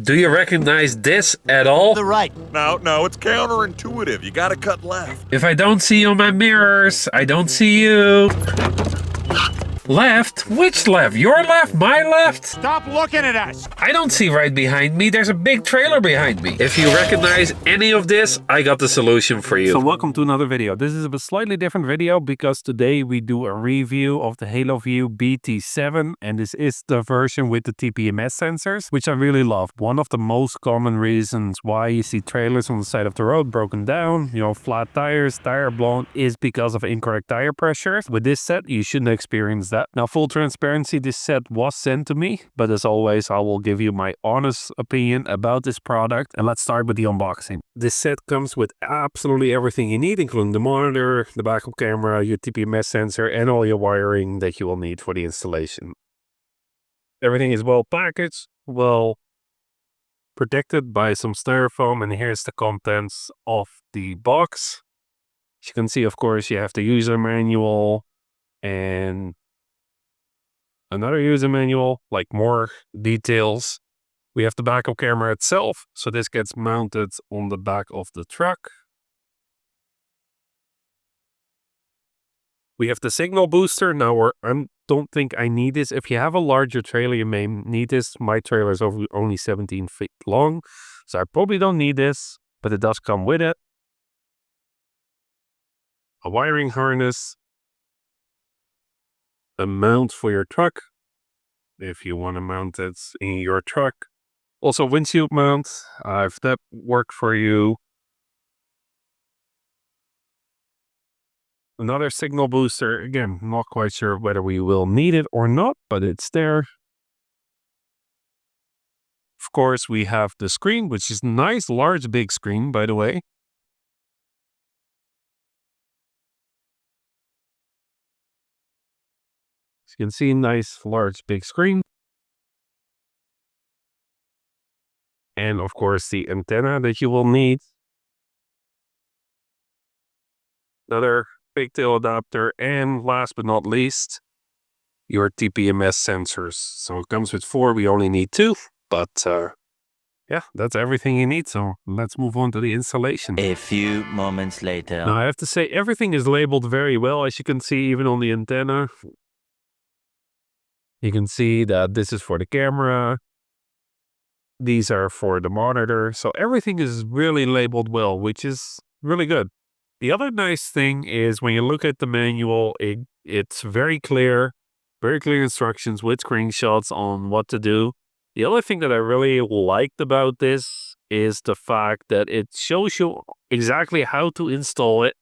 Do you recognize this at all? The right. No, it's counterintuitive. You gotta cut left. If I don't see you on my mirrors, I don't see you. Left? Which left? Your left? My left? Stop looking at us. I don't see right behind me. There's a big trailer behind me. If you recognize any of this, I got the solution for you. So welcome to another video. This is a slightly different video because today we do a review of the Haloview BT7, and this is the version with the TPMS sensors, which I really love. One of the most common reasons why you see trailers on the side of the road broken down, flat tires, tire blown, is because of incorrect tire pressure. With this set, you shouldn't experience that. Now, full transparency, this set was sent to me, but as always, I will give you my honest opinion about this product. And let's start with the unboxing. This set comes with absolutely everything you need, including the monitor, the backup camera, your TPMS sensor, and all your wiring that you will need for the installation. Everything is well packaged, well protected by some styrofoam, and here's the contents of the box. As you can see, of course, you have the user manual and another user manual, like more details. We have the backup camera itself, so this gets mounted on the back of the truck. We have the signal booster. Now, I don't think I need this. If you have a larger trailer, you may need this. My trailer is only 17 feet long, so I probably don't need this, but it does come with it. A wiring harness. A mount for your truck, if you want to mount it in your truck. Also windshield mount, if that worked for you. Another signal booster, again, not quite sure whether we will need it or not, but it's there. Of course, we have the screen, which is nice, large, big screen, by the way. As you can see, nice, large, big screen. And of course, the antenna that you will need. Another pigtail adapter. And last but not least, your TPMS sensors. So it comes with 4, we only need 2. But yeah, that's everything you need. So let's move on to the installation. A few moments later. Now I have to say, everything is labeled very well, as you can see, even on the antenna. You can see that this is for the camera. These are for the monitor. So everything is really labeled well, which is really good. The other nice thing is when you look at the manual, it's very clear instructions with screenshots on what to do. The other thing that I really liked about this is the fact that it shows you exactly how to install it,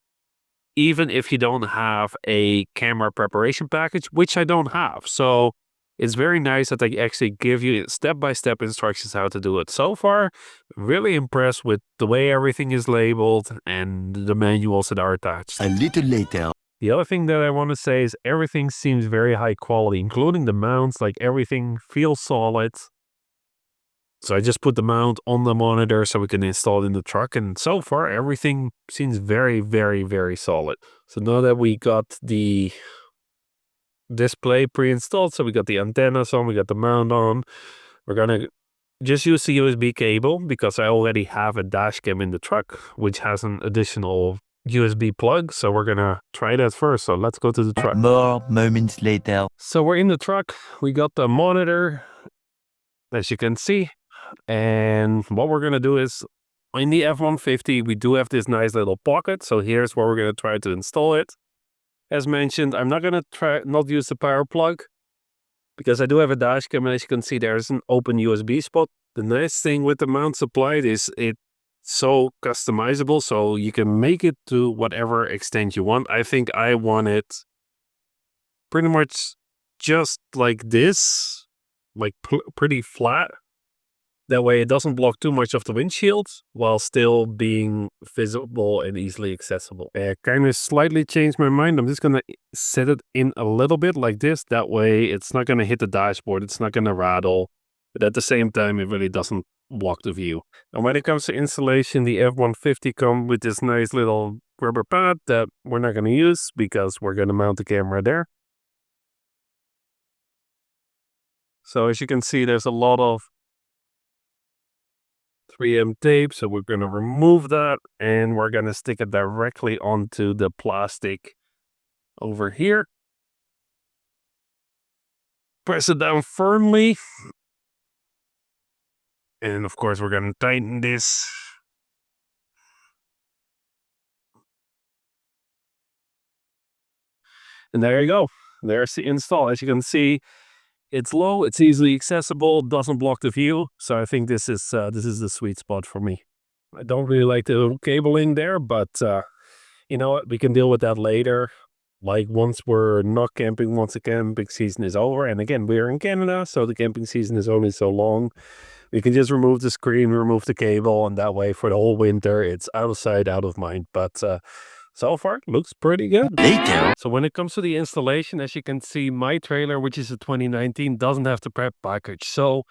even if you don't have a camera preparation package, which I don't have. So it's very nice that they actually give you step-by-step instructions how to do it. So far, really impressed with the way everything is labeled and the manuals that are attached. A little later. The other thing that I want to say is everything seems very high quality, including the mounts. Like, everything feels solid. So I just put the mount on the monitor so we can install it in the truck. And so far, everything seems very, very, very solid. So now that we got the display pre-installed, so we got the antennas on, we got the mount on, we're gonna just use the USB cable because I already have a dash cam in the truck which has an additional USB plug, so we're gonna try that first. So let's go to the truck. More moments later. So we're in the truck, we got the monitor, as you can see, and what we're gonna do is, in the F-150 we do have this nice little pocket, so here's where we're gonna try to install it. As mentioned, I'm not going to not use the power plug because I do have a dash cam, and as you can see, there's an open USB spot. The nice thing with the mount supplied is it's so customizable, so you can make it to whatever extent you want. I think I want it pretty much just like this, like pretty flat. That way it doesn't block too much of the windshield while still being visible and easily accessible. I kind of slightly changed my mind. I'm just going to set it in a little bit like this. That way it's not going to hit the dashboard. It's not going to rattle. But at the same time, it really doesn't block the view. And when it comes to installation, the F-150 comes with this nice little rubber pad that we're not going to use because we're going to mount the camera there. So as you can see, there's a lot of 3M tape. So we're going to remove that and we're going to stick it directly onto the plastic over here. Press it down firmly. And of course, we're going to tighten this. And there you go. There's the install. As you can see, it's low, it's easily accessible, doesn't block the view. So I think this is the sweet spot for me. I don't really like the cabling there, but you know what? We can deal with that later. Like once we're not camping, once the camping season is over. And again, we're in Canada, so the camping season is only so long. We can just remove the screen, remove the cable, and that way for the whole winter, it's out of sight, out of mind. But so far, looks pretty good. Later. So when it comes to the installation, as you can see, my trailer, which is a 2019, doesn't have the prep package. So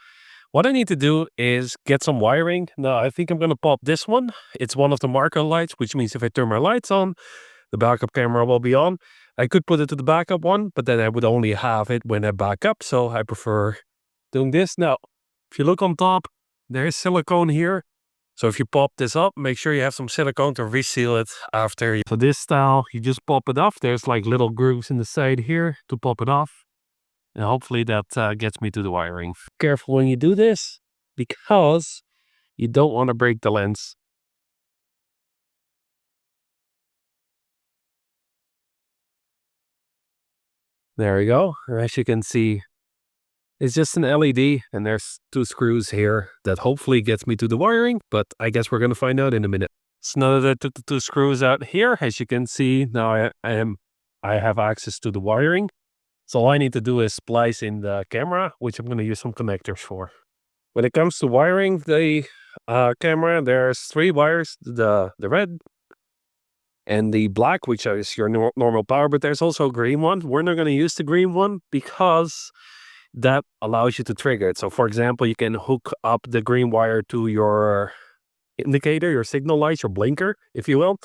what I need to do is get some wiring. Now, I think I'm going to pop this one. It's one of the marker lights, which means if I turn my lights on, the backup camera will be on. I could put it to the backup one, but then I would only have it when I back up. So I prefer doing this. Now, if you look on top, there's silicone here. So if you pop this up, make sure you have some silicone to reseal it after. So this style, you just pop it off. There's like little grooves in the side here to pop it off. And hopefully that gets me to the wiring. Careful when you do this, because you don't want to break the lens. There we go. As you can see, it's just an LED and there's 2 screws here that hopefully gets me to the wiring, but I guess we're going to find out in a minute. So now that I took the 2 screws out here, as you can see, now I have access to the wiring. So all I need to do is splice in the camera, which I'm going to use some connectors for. When it comes to wiring the camera, there's 3 wires, the red and the black, which is your normal power, but there's also a green one. We're not going to use the green one because that allows you to trigger it. So for example, you can hook up the green wire to your indicator, your signal light, your blinker, if you will.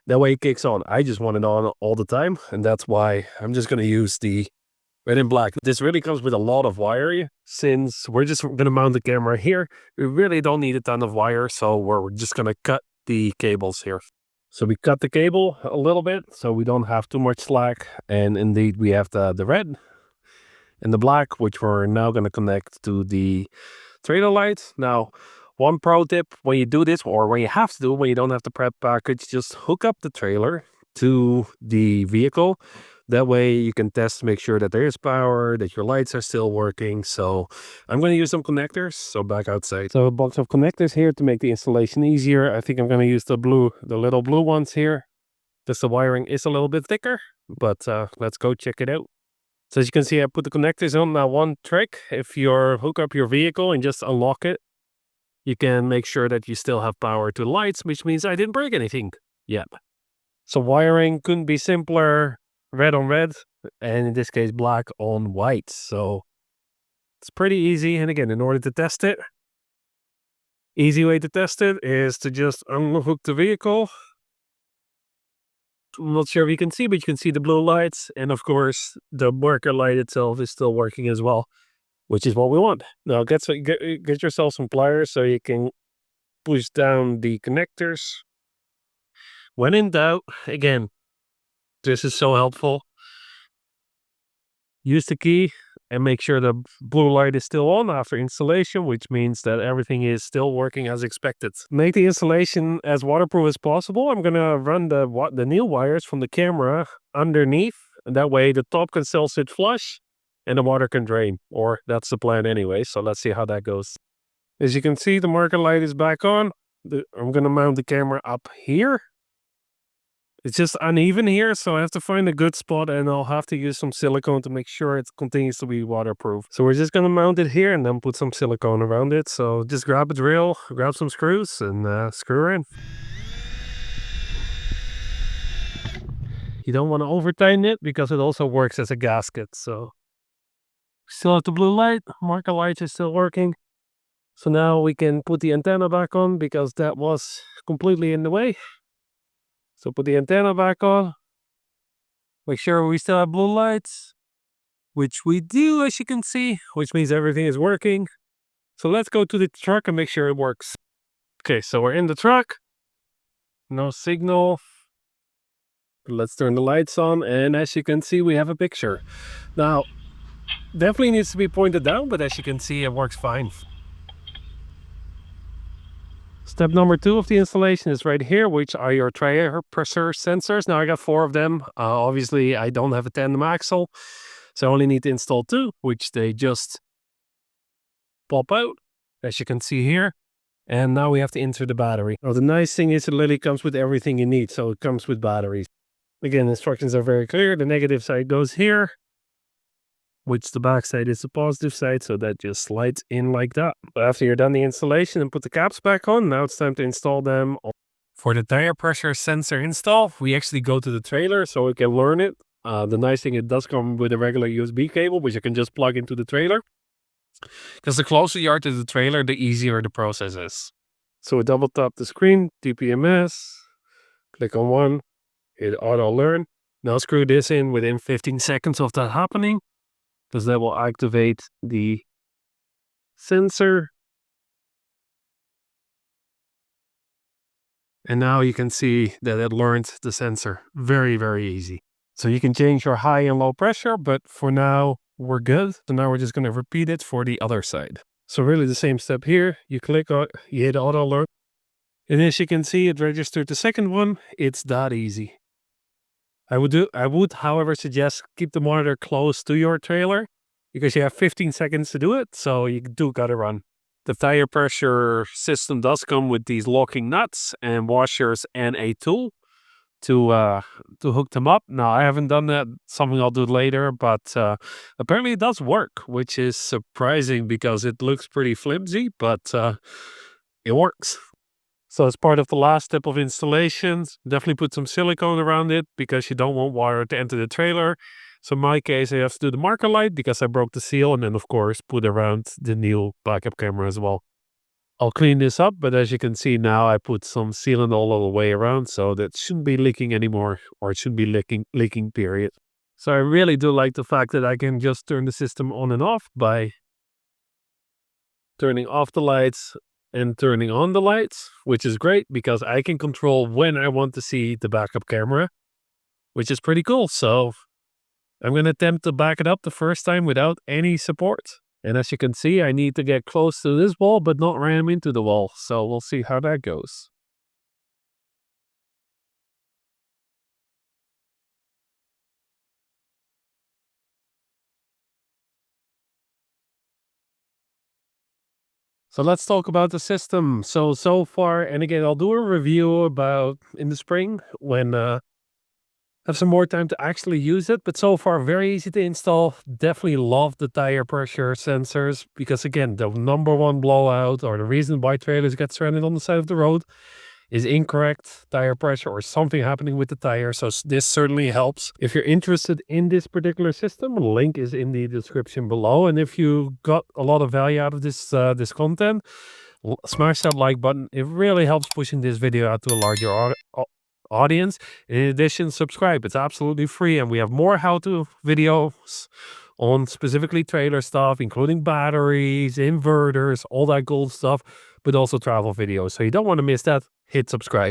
That way it kicks on. I just want it on all the time, and that's why I'm just going to use the red and black. This really comes with a lot of wire. Since we're just going to mount the camera here, we really don't need a ton of wire, so we're just going to cut the cables here. So we cut the cable a little bit so we don't have too much slack, and indeed we have the red and the black, which we're now going to connect to the trailer light. Now, one pro tip when you do this, or when you have to do, when you don't have the prep package, just hook up the trailer to the vehicle. That way you can test to make sure that there is power, that your lights are still working. So I'm going to use some connectors. So back outside. So a box of connectors here to make the installation easier. I think I'm going to use the little blue ones here. Just the wiring is a little bit thicker, but let's go check it out. So as you can see, I put the connectors on. Now, one trick, if you hook up your vehicle and just unlock it, you can make sure that you still have power to the lights, which means I didn't break anything yet. So wiring couldn't be simpler. Red on red, and in this case, black on white. So it's pretty easy. And again, in order to test it, easy way to test it is to just unhook the vehicle. I'm not sure if you can see, but you can see the blue lights. And of course, the marker light itself is still working as well, which is what we want. Now, get yourself some pliers so you can push down the connectors. When in doubt, again, this is so helpful. Use the key and make sure the blue light is still on after installation, which means that everything is still working as expected. Make the installation as waterproof as possible. I'm going to run the new wires from the camera underneath. And that way the top can still sit flush and the water can drain. Or that's the plan anyway. So let's see how that goes. As you can see, the marker light is back on. I'm going to mount the camera up here. It's just uneven here, so I have to find a good spot, and I'll have to use some silicone to make sure it continues to be waterproof. So we're just going to mount it here and then put some silicone around it. So just grab a drill, grab some screws, and screw her in. You don't want to over tighten it because it also works as a gasket. So still have the blue light, marker light is still working. So now we can put the antenna back on because that was completely in the way. So put the antenna back on. Make sure we still have blue lights, which we do, as you can see, which means everything is working. So let's go to the truck and make sure it works. Okay, so we're in the truck. No signal. Let's turn the lights on, and as you can see, we have a picture. Now, definitely needs to be pointed down, but as you can see, it works fine. Step number 2 of the installation is right here, which are your tire pressure sensors. Now I got 4 of them. Obviously, I don't have a tandem axle, so I only need to install 2, which they just pop out, as you can see here. And now we have to insert the battery. Now the nice thing is it literally comes with everything you need, so it comes with batteries. Again, instructions are very clear. The negative side goes here, which the back side is the positive side, so that just slides in like that. But after you're done the installation and put the caps back on, now it's time to install them. For the tire pressure sensor install, we actually go to the trailer so we can learn it. The nice thing, it does come with a regular USB cable, which you can just plug into the trailer. Because the closer you are to the trailer, the easier the process is. So we double tap the screen, TPMS, click on one, hit auto learn. Now screw this in within 15 seconds of that happening, because that will activate the sensor. And now you can see that it learned the sensor. Very, very easy. So you can change your high and low pressure, but for now we're good. So now we're just going to repeat it for the other side. So really the same step here. You click on, you hit auto alert. And as you can see, it registered the second one. It's that easy. I would, however, suggest keep the monitor close to your trailer because you have 15 seconds to do it. So you do got to run. The tire pressure system does come with these locking nuts and washers and a tool to hook them up. Now, I haven't done that, something I'll do later, but apparently it does work, which is surprising because it looks pretty flimsy, but it works. So as part of the last step of installations, definitely put some silicone around it because you don't want water to enter the trailer. So in my case, I have to do the marker light because I broke the seal, and then of course put around the new backup camera as well. I'll clean this up, but as you can see now, I put some sealant all the way around, so that shouldn't be leaking anymore, or it shouldn't be leaking period. So I really do like the fact that I can just turn the system on and off by turning off the lights and turning on the lights, which is great because I can control when I want to see the backup camera, which is pretty cool. So I'm going to attempt to back it up the first time without any support. And as you can see, I need to get close to this wall, but not ram into the wall. So we'll see how that goes. So let's talk about the system. So far, and again, I'll do a review about in the spring when have some more time to actually use it, but so far very easy to install. Definitely love the tire pressure sensors because again, the number one blowout or the reason why trailers get stranded on the side of the road is incorrect tire pressure or something happening with the tire. So this certainly helps. If you're interested in this particular system, the link is in the description below. And if you got a lot of value out of this this content, smash that like button. It really helps pushing this video out to a larger audience. In addition, subscribe. It's absolutely free, and we have more how-to videos on specifically trailer stuff, including batteries, inverters, all that cool stuff, but also travel videos. So you don't want to miss that. Hit subscribe.